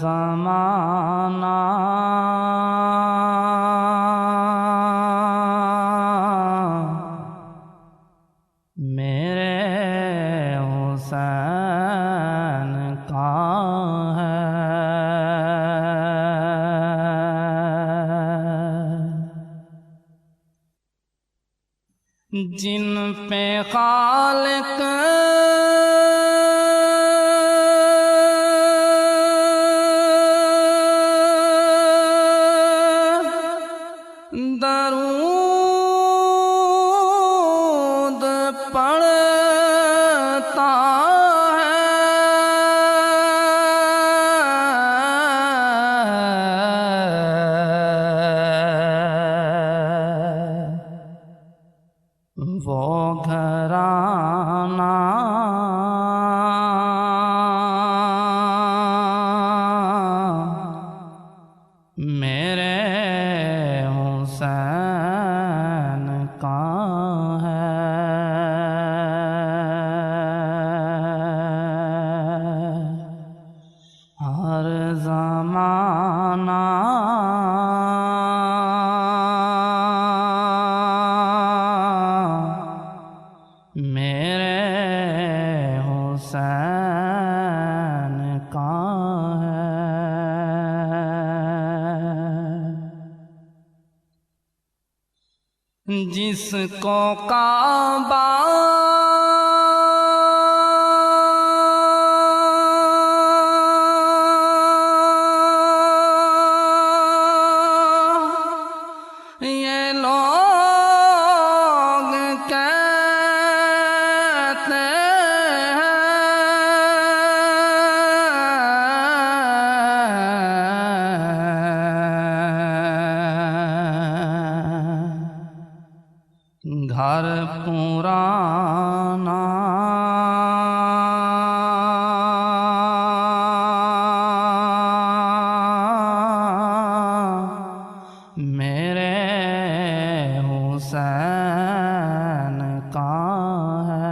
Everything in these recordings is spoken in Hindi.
ज़माना मेरे हुसैन का है। जिन पे खालिक दरूद पढ़ता है, वो घराना मेरे हुसैन का है। हर ज़माना मेरे हुसैन का है। जिसको काबा ये लोग कहते हैं, घर पुराना मेरे हुसैन का है।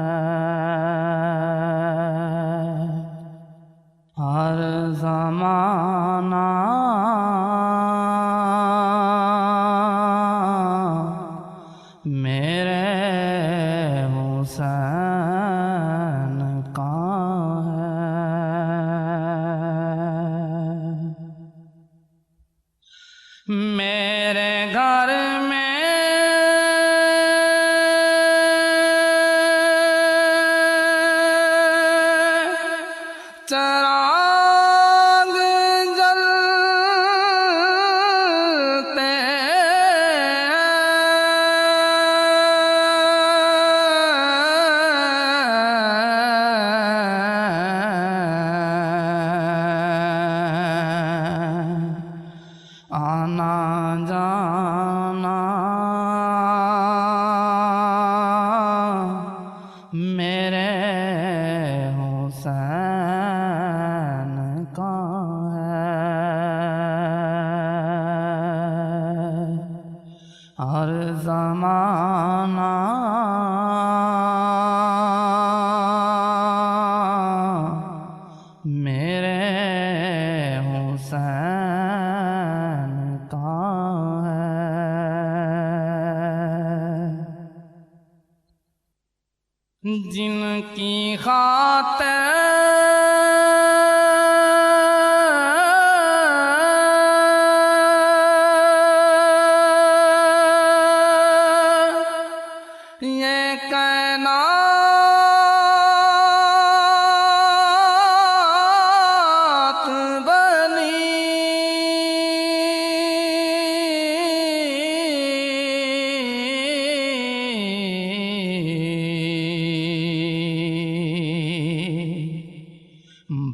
हर ज़माना मेरे हुसैन का है। मेरे घर में चिराग जलते आना जाना मेरे हुसैन का है। हर ज़माना मेरे हुसैन का है। जिनकी खातिर ये कायनात बनी,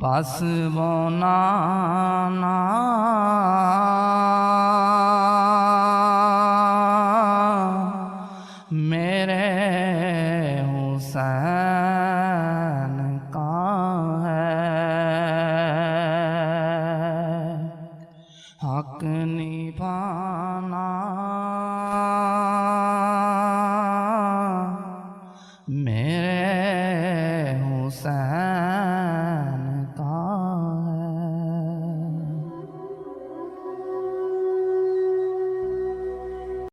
बस वो नाना मेरे हुसैन